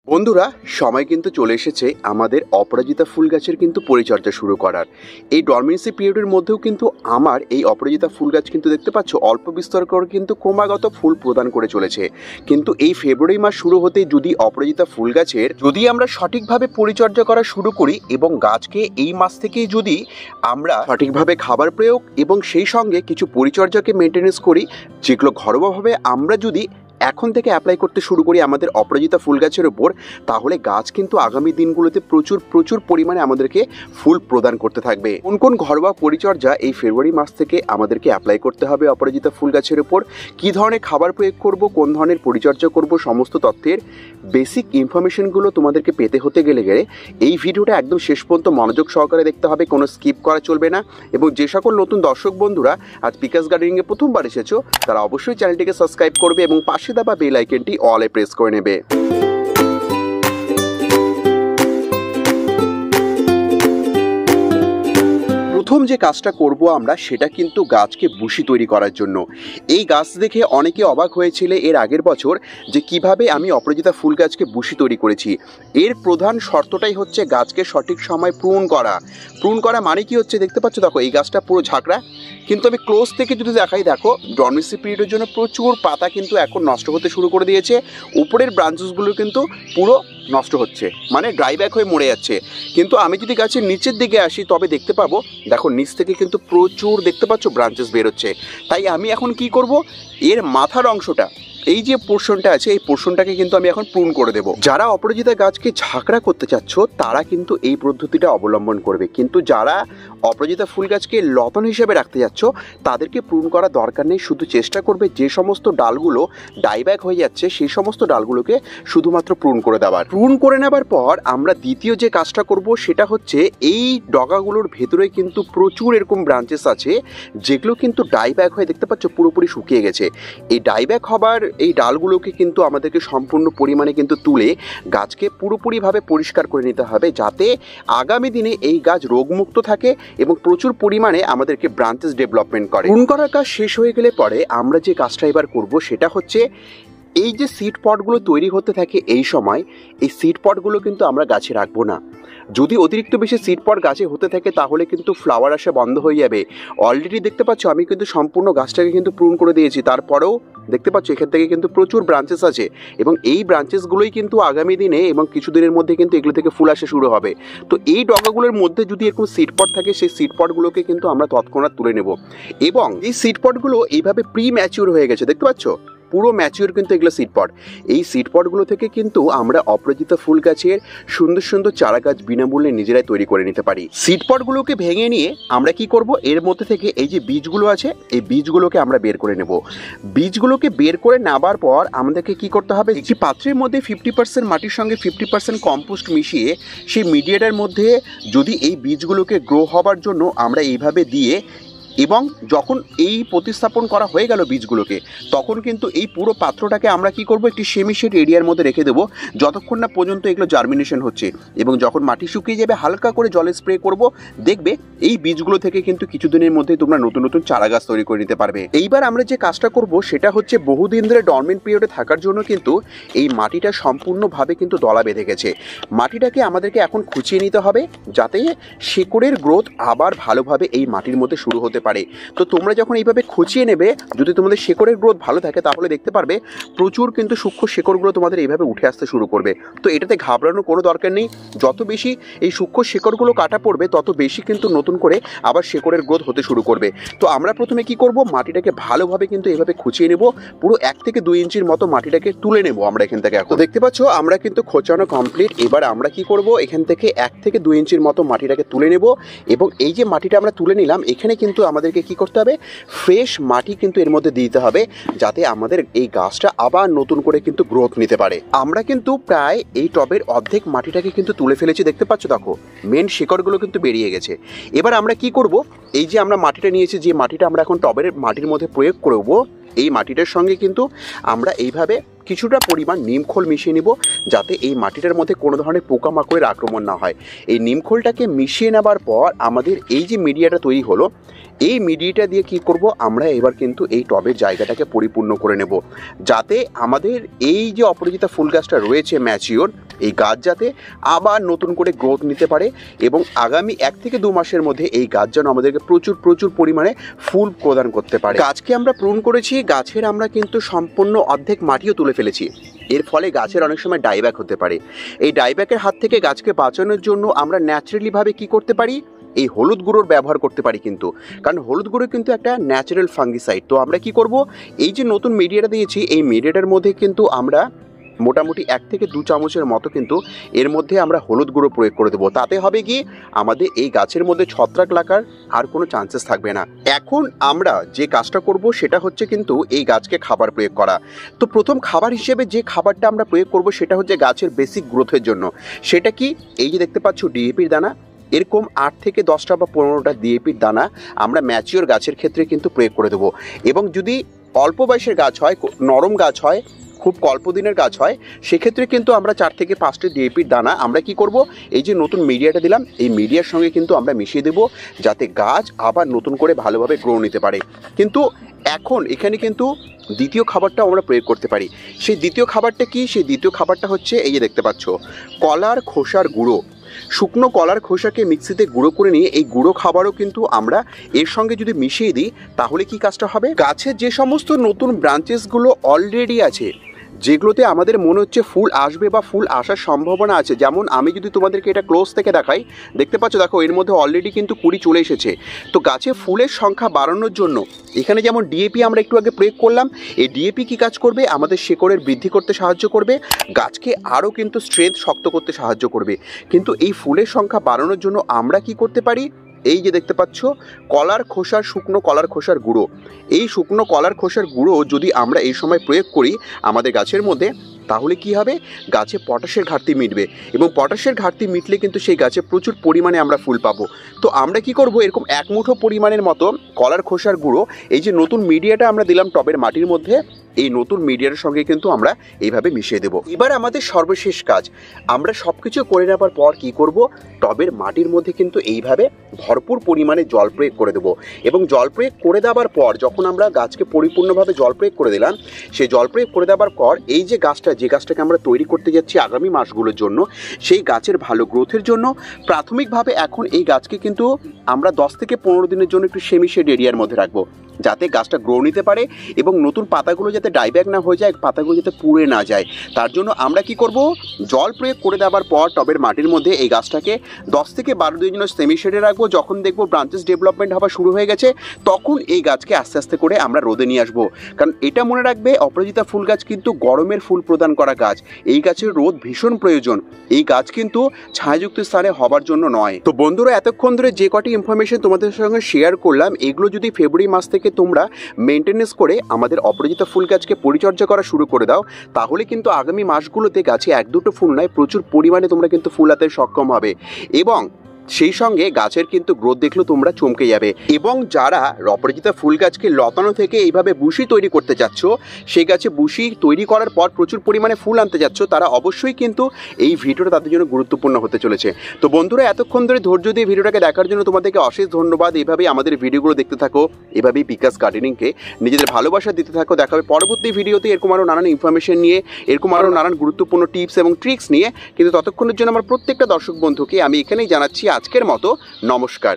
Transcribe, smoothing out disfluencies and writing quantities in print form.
বন্ধুরা, সময় কিন্তু চলে এসেছে আমাদের অপরাজিতা ফুল গাছের কিন্তু পরিচর্যা শুরু করার। এই ডরমেন্সি পিরিয়ডের মধ্যেও কিন্তু আমার এই অপরাজিতা ফুল গাছ কিন্তু দেখতে পাচ্ছ অল্প বিস্তর করে কিন্তু ক্রমাগত ফুল প্রদান করে চলেছে। কিন্তু এই ফেব্রুয়ারি মাস শুরু হতে যদি অপরাজিতা ফুল গাছের যদি আমরা সঠিকভাবে পরিচর্যা করা শুরু করি এবং গাছকে এই মাস থেকেই যদি আমরা সঠিকভাবে খাবার প্রয়োগ এবং সেই সঙ্গে কিছু পরিচর্যাকে মেনটেনেন্স করি, যেগুলো ঘরোয়াভাবে আমরা যদি এখন থেকে অ্যাপ্লাই করতে শুরু করি আমাদের অপরাজিতা ফুল গাছের উপর, তাহলে গাছ কিন্তু আগামী দিনগুলোতে প্রচুর পরিমাণে আমাদেরকে ফুল প্রদান করতে থাকবে। কোন কোন ঘরোয়া পরিচর্যা এই ফেব্রুয়ারি মাস থেকে আমাদেরকে অ্যাপ্লাই করতে হবে অপরাজিতা ফুল গাছের উপর, কী ধরনের খাবার প্রয়োগ করব, কোন ধরনের পরিচর্যা করব, সমস্ত তথ্যের বেসিক ইনফরমেশনগুলো তোমাদেরকে পেতে হতে গেলে এই ভিডিওটা একদম শেষ পর্যন্ত মনোযোগ সহকারে দেখতে হবে, কোনো স্কিপ করা চলবে না। এবং যে সকল নতুন দর্শক বন্ধুরা আজ পিকাস গার্ডেনিংয়ে প্রথমবার এসেছো, তারা অবশ্যই চ্যানেলটিকে সাবস্ক্রাইব করবে এবং পাশে দাবা বেল আইকনটি অলে প্রেস করে নেবে। প্রথম যে কাজটা করব আমরা, সেটা কিন্তু গাছকে বুশি তৈরি করার জন্য। এই গাছ দেখে অনেকে অবাক হয়েছিল এর আগের বছর যে কিভাবে আমি অপরাজিতা ফুল গাছকে বুশি তৈরি করেছি। এর প্রধান শর্তটাই হচ্ছে গাছকে সঠিক সময় প্রুন করা মানে কি হচ্ছে, দেখতে পাচ্ছ দেখো এই গাছটা পুরো ঝাঁকড়া, কিন্তু আমি ক্লোজ থেকে যদি দেখাই, দেখো ডরমেন্সি পিরিয়ডের জন্য প্রচুর পাতা কিন্তু এখন নষ্ট হতে শুরু করে দিয়েছে। উপরের ব্রাঞ্চেসগুলো কিন্তু পুরো নষ্ট হচ্ছে, মানে ড্রাই ব্যাক হয়ে মরে যাচ্ছে। কিন্তু আমি যদি গাছের নিচের দিকে আসি তবে দেখতে পাবো, দেখো নিচ থেকে কিন্তু প্রচুর দেখতে পাচ্ছ ব্রাঞ্চেস বেরোচ্ছে। তাই আমি এখন কি করব, এর মাথার অংশটা, এই যে পোর্শনটা আছে এই পোর্শনটাকে কিন্তু আমি এখন প্রুন করে দেবো। যারা অপরাজিতা গাছকে ঝাঁকড়া করতে চাচ্ছ তারা কিন্তু এই পদ্ধতিটা অবলম্বন করবে, কিন্তু যারা অপরাজিতা ফুল গাছকে লতান হিসেবে রাখতে যাচ্ছ তাদেরকে প্রুন করা দরকার নেই। শুধু চেষ্টা করবে যে সমস্ত ডালগুলো ডাইব্যাক হয়ে যাচ্ছে সেই সমস্ত ডালগুলোকে শুধুমাত্র প্রুন করে দেওয়ার। প্রুন করে নেবার পর আমরা দ্বিতীয় যে কাজটা করব সেটা হচ্ছে, এই ডগাগুলোর ভেতরে কিন্তু প্রচুর এরকম ব্রাঞ্চেস আছে যেগুলো কিন্তু ডাইব্যাক হয়ে দেখতে পাচ্ছ পুরোপুরি শুকিয়ে গেছে। এই ডাইব্যাক হবার এই ডালগুলোকে কিন্তু আমাদেরকে সম্পূর্ণ পরিমাণে কিন্তু তুলে গাছকে পুরোপুরিভাবে পরিষ্কার করে নিতে হবে, যাতে আগামী দিনে এই গাছ রোগমুক্ত থাকে এবং প্রচুর পরিমাণে আমাদেরকে ব্রাঞ্চেস ডেভেলপমেন্ট করে। প্রুন করার কাজ শেষ হয়ে গেলে পরে আমরা যে কাজটা এবার করব সেটা হচ্ছে, এই যে সিড পটগুলো তৈরি হতে থাকে এই সময়, এই সিড পটগুলো কিন্তু আমরা গাছে রাখবো না। যদি অতিরিক্ত বেশি সিড পট গাছে হতে থাকে তাহলে কিন্তু ফ্লাওয়ার আসা বন্ধ হয়ে যাবে। অলরেডি দেখতে পাচ্ছ আমি কিন্তু সম্পূর্ণ গাছটাকে কিন্তু প্রুন করে দিয়েছি, তারপরেও দেখতে পাচ্ছ এখান থেকে কিন্তু প্রচুর ব্রাঞ্চেস আছে এবং এই ব্রাঞ্চেসগুলোই কিন্তু আগামী দিনে এবং কিছুদিনের মধ্যে কিন্তু এগুলো থেকে ফুল আসা শুরু হবে। তো এই ডগাগুলোর মধ্যে যদি এরকম সিড পট থাকে সেই সিড পটগুলোকে কিন্তু আমরা তৎক্ষণাৎ তুলে নেব। এবং এই সিড পটগুলো এইভাবে প্রি ম্যাচিউর হয়ে গেছে, দেখতে পাচ্ছ পুরো ম্যাচিউর কিন্তু এগুলো সিডপট। এই সিডপটগুলো থেকে কিন্তু আমরা অপরাজিতা ফুল গাছের সুন্দর সুন্দর চারা গাছ বিনামূল্যে নিজেরাই তৈরি করে নিতে পারি। সিডপটগুলোকে ভেঙে নিয়ে আমরা কি করব, এর মধ্যে থেকে এই যে বীজগুলো আছে এই বীজগুলোকে আমরা বের করে নেব। বীজগুলোকে বের করে নেবার পর আমাদেরকে কি করতে হবে, একটি পাত্রের মধ্যে 50% মাটির সঙ্গে 50% কম্পোস্ট মিশিয়ে সেই মিডিয়েটার মধ্যে যদি এই বীজগুলোকে গ্রো হবার জন্য আমরা এইভাবে দিয়ে, এবং যখন এই প্রতিস্থাপন করা হয়ে গেল বীজগুলোকে, তখন কিন্তু এই পুরো পাত্রটাকে আমরা কি করব, একটি সেমি শেড এরিয়ার মধ্যে রেখে দেবো যতক্ষণ না পর্যন্ত এগুলো জার্মিনেশন হচ্ছে। এবং যখন মাটি শুকিয়ে যাবে হালকা করে জলে স্প্রে করব, দেখবে এই বীজগুলো থেকে কিন্তু কিছুদিনের মধ্যে তোমরা নতুন নতুন চারা গাছ তৈরি করে নিতে পারবে। এইবার আমরা যে কাজটা করব সেটা হচ্ছে, বহুদিন ধরে ডরমেন্ট পিরিয়ডে থাকার জন্য কিন্তু এই মাটিটা সম্পূর্ণভাবে কিন্তু দলা বেঁধে গেছে। মাটিটাকে আমাদেরকে এখন খুঁচিয়ে নিতে হবে যাতে শেকড়ের গ্রোথ আবার ভালোভাবে এই মাটির মধ্যে শুরু হতে পারে। তো তোমরা যখন এইভাবে খুঁচিয়ে নেবে, যদি তোমাদের শেকড়ের গ্রোথ ভালো থাকে তাহলে দেখতে পারবে প্রচুর কিন্তু সূক্ষ্ম শেকড়গুলো তোমাদের এইভাবে উঠে আসতে শুরু করবে। তো এটাতে ঘাবড়ানোর কোনো দরকার নেই। যত বেশি এই সূক্ষ্ম শেকড়গুলো কাটা পড়বে তত বেশি কিন্তু নতুন করে আবার শেকড়ের গ্রোথ হতে শুরু করবে। তো আমরা প্রথমে কি করব, মাটিটাকে ভালোভাবে কিন্তু এইভাবে খুঁচিয়ে নেব, পুরো 1 থেকে 2 ইঞ্চির মতো মাটিটাকে তুলে নেব আমরা এখান থেকে। এখন দেখতে পাচ্ছ আমরা কিন্তু খোঁচানো কমপ্লিট। এবার আমরা কি করব, এখান থেকে 1 থেকে 2 ইঞ্চির মতো মাটিটাকে তুলে নেব এবং এই যে মাটিটা আমরা তুলে নিলাম এখানে কিন্তু আমাদেরকে কি করতে হবে, ফ্রেশ মাটি কিন্তু এর মধ্যে দিতে হবে যাতে আমাদের এই গাছটা আবার নতুন করে কিন্তু গ্রোথ নিতে পারে। আমরা কিন্তু প্রায় এই টবের অর্ধেক মাটিটাকে কিন্তু তুলে ফেলেছি, দেখতে পাচ্ছ দেখো মেন শিকড়গুলো কিন্তু বেরিয়ে গেছে। এবার আমরা কি করব, এই যে আমরা মাটিটা নিয়েছি, যে মাটিটা আমরা এখন টবের মাটির মধ্যে প্রয়োগ করব, এই মাটিটার সঙ্গে কিন্তু আমরা এইভাবে কিছুটা পরিমাণ নিমখোল মিশিয়ে নিব যাতে এই মাটিটার মধ্যে কোনো ধরনের পোকামাকড়ের আক্রমণ না হয়। এই নিমখোলটাকে মিশিয়ে নেবার পর আমাদের এই যে মিডিয়াটা তৈরি হলো, এই মিডিয়াটা দিয়ে কি করব, আমরা এবার কিন্তু এই টবের জায়গাটাকে পরিপূর্ণ করে নেব যাতে আমাদের এই যে অপরাজিতা ফুল গাছটা রয়েছে ম্যাচিওর, এই গাছ যাতে আবার নতুন করে গ্রোথ নিতে পারে এবং আগামী 1 থেকে 2 মাসের মধ্যে এই গাছ যেন আমাদেরকে প্রচুর পরিমাণে ফুল প্রদান করতে পারে। গাছকে আমরা প্রুন করেছি, গাছের আমরা কিন্তু সম্পূর্ণ অর্ধেক মাটিও তুলে ফেলেছি। এর ফলে গাছের অনেক সময় ডাইব্যাক হতে পারে। এই ডাইব্যাকের হাত থেকে গাছকে বাঁচানোর জন্য আমরা ন্যাচারালিভাবে কি করতে পারি, এই হলুদ গুঁড়োর ব্যবহার করতে পারি কিন্তু, কারণ হলুদ গুঁড়ো কিন্তু একটা ন্যাচারাল ফাঙ্গিসাইড। তো আমরা কি করব, এই যে নতুন মিডিয়াটা দিয়েছি এই মিডিয়াটার মধ্যে কিন্তু আমরা মোটামুটি 1 থেকে 2 চামচের মতো কিন্তু এর মধ্যে আমরা হলুদ গুঁড়ো প্রয়োগ করে দেবো। তাতে হবে কি, আমাদের এই গাছের মধ্যে ছত্রাক লাগার আর কোনো চান্সেস থাকবে না। এখন আমরা যে কাজটা করব সেটা হচ্ছে কিন্তু এই গাছকে খাবার প্রয়োগ করা। তো প্রথম খাবার হিসেবে যে খাবারটা আমরা প্রয়োগ করব সেটা হচ্ছে গাছের বেসিক গ্রোথের জন্য। সেটা কি, এই যে দেখতে পাচ্ছ ডিএপির দানা, এরকম 8 থেকে 10টা বা 15টা ডিএপির দানা আমরা ম্যাচিওর গাছের ক্ষেত্রে কিন্তু প্রয়োগ করে দেবো। এবং যদি অল্প বয়সের গাছ হয়, নরম গাছ হয়, খুব অল্প দিনের গাছ হয়, সেক্ষেত্রে কিন্তু আমরা 4 থেকে 5টি ডিএপির দানা আমরা কি করব, এই যে নতুন মিডিয়াটা দিলাম এই মিডিয়ার সঙ্গে কিন্তু আমরা মিশিয়ে দেব, যাতে গাছ আবার নতুন করে ভালোভাবে গ্রো নিতে পারে। কিন্তু এখন এখানে কিন্তু দ্বিতীয় খাবারটা আমরা প্রয়োগ করতে পারি। সেই দ্বিতীয় খাবারটা কি, সেই দ্বিতীয় খাবারটা হচ্ছে এই যে দেখতে পাচ্ছ কলার খোসার গুঁড়ো। শুকনো কলার খোসাকে মিক্সিতে গুঁড়ো করে নিয়ে এই গুঁড়ো খাবারও কিন্তু আমরা এর সঙ্গে যদি মিশিয়ে দিই, তাহলে কি কাজটা হবে, গাছের যে সমস্ত নতুন ব্রাঞ্চেসগুলো অলরেডি আছে, যেগুলোতে আমাদের মনে হচ্ছে ফুল আসবে বা ফুল আসার সম্ভাবনা আছে, যেমন আমি যদি তোমাদেরকে এটা ক্লোজ থেকে দেখাই, দেখতে পাচ্ছ দেখো এর মধ্যে অলরেডি কিন্তু কুড়ি চলে এসেছে। তো গাছে ফুলের সংখ্যা বাড়ানোর জন্য এখানে যেমন ডিএপি আমরা একটু আগে প্রয়োগ করলাম, এই ডিএপি কি কাজ করবে, আমাদের শেকড়ের বৃদ্ধি করতে সাহায্য করবে, গাছকে আরও কিন্তু স্ট্রেংথ শক্ত করতে সাহায্য করবে। কিন্তু এই ফুলের সংখ্যা বাড়ানোর জন্য আমরা কি করতে পারি, এই যে দেখতে পাচ্ছ কলার খোসার, শুকনো কলার খোসার গুঁড়ো, এই শুকনো কলার খোসার গুঁড়ো যদি আমরা এই সময় প্রয়োগ করি আমাদের গাছের মধ্যে, তাহলে কি হবে, গাছে পটাশের ঘাটতি মিটবে এবং পটাশের ঘাটতি মিটলে কিন্তু সেই গাছে প্রচুর পরিমাণে আমরা ফুল পাবো। তো আমরা কি করব, এরকম 1 মুঠো পরিমাণের মতো কলার খোসার গুঁড়ো এই যে নতুন মিডিয়াটা আমরা দিলাম টবের মাটির মধ্যে, এই নতুন মিডিয়ার সঙ্গে কিন্তু আমরা এইভাবে মিশিয়ে দেব। এবার আমাদের সর্বশেষ কাজ, আমরা সব কিছু করে নেবার পর কি করব, টবের মাটির মধ্যে কিন্তু এইভাবে ভরপুর পরিমাণে জল প্রয়োগ করে দেবো। এবং জল প্রয়োগ করে দেওয়ার পর যখন আমরা গাছকে পরিপূর্ণভাবে জল প্রয়োগ করে দিলাম, সেই জল প্রয়োগ করে দেওয়ার পর এই যে গাছটাকে আমরা তৈরি করতে যাচ্ছি আগামী মাসগুলোর জন্য, সেই গাছের ভালো গ্রোথের জন্য প্রাথমিকভাবে এখন এই গাছকে কিন্তু আমরা 10 থেকে 15 দিনের জন্য একটু সেমি শেড এরিয়ার মধ্যে রাখবো, যাতে গাছটা গ্রো নিতে পারে এবং নতুন পাতাগুলো যাতে ডাইব্যাক না হয়ে যায়, পাতাগুলো যাতে পুড়ে না যায়। তার জন্য আমরা কি করব, জল প্রয়োগ করে দেওয়ার পর টবের মাটির মধ্যে এই গাছটাকে 10 থেকে 12 দিনের জন্য সেমি শেডে রাখবো। যখন দেখবো ব্রাঞ্চেস ডেভেলপমেন্ট হওয়া শুরু হয়ে গেছে, তখন এই গাছকে আস্তে আস্তে করে আমরা রোদে নিয়ে আসবো। কারণ এটা মনে রাখবে, অপরাজিতা ফুল গাছ কিন্তু গরমের ফুল প্রদান করা গাছ, এই গাছের রোদ ভীষণ প্রয়োজন, এই গাছ কিন্তু ছায়াযুক্ত স্থানে হবার জন্য নয়। তো বন্ধুরা, এতক্ষণ ধরে যে কটি ইনফরমেশন তোমাদের সঙ্গে শেয়ার করলাম, এগুলো যদি ফেব্রুয়ারি মাস থেকে তোমরা মেনটেনেন্স করে আমাদের অপরাজিতা ফুল গাছকে পরিচর্যা করা শুরু করে দাও, তাহলে কিন্তু আগামী মাসগুলোতে গাছে 1-2টো ফুল নয়, প্রচুর পরিমাণে তোমরা কিন্তু ফুল হাতে সক্ষম হবে এবং সেই সঙ্গে গাছের কিন্তু গ্রোথ দেখলেও তোমরা চমকে যাবে। এবং যারা অপরাজিতা ফুল গাছকে লতানো থেকে এইভাবে বুশি তৈরি করতে যাচ্ছ, সেই গাছে বুশি তৈরি করার পর প্রচুর পরিমাণে ফুল আনতে যাচ্ছ, তারা অবশ্যই কিন্তু এই ভিডিওটা তাদের জন্য গুরুত্বপূর্ণ হতে চলেছে। তো বন্ধুরা, এতক্ষণ ধরে ধৈর্য দিয়ে ভিডিওটাকে দেখার জন্য তোমাদেরকে অশেষ ধন্যবাদ। এইভাবেই আমাদের ভিডিওগুলো দেখতে থাকো, এভাবেই বিকাশ গার্ডেনিংকে নিজেদের ভালোবাসা দিতে থাকো। দেখা হবে পরবর্তী ভিডিওতে এরকম আরও নানান ইনফরমেশন নিয়ে, এরকম আরও নানান গুরুত্বপূর্ণ টিপস এবং ট্রিক্স নিয়ে। কিন্তু ততক্ষণের জন্য আমার প্রত্যেকটা দর্শক বন্ধুকে আমি এখানেই জানাচ্ছি আজকের মতো নমস্কার।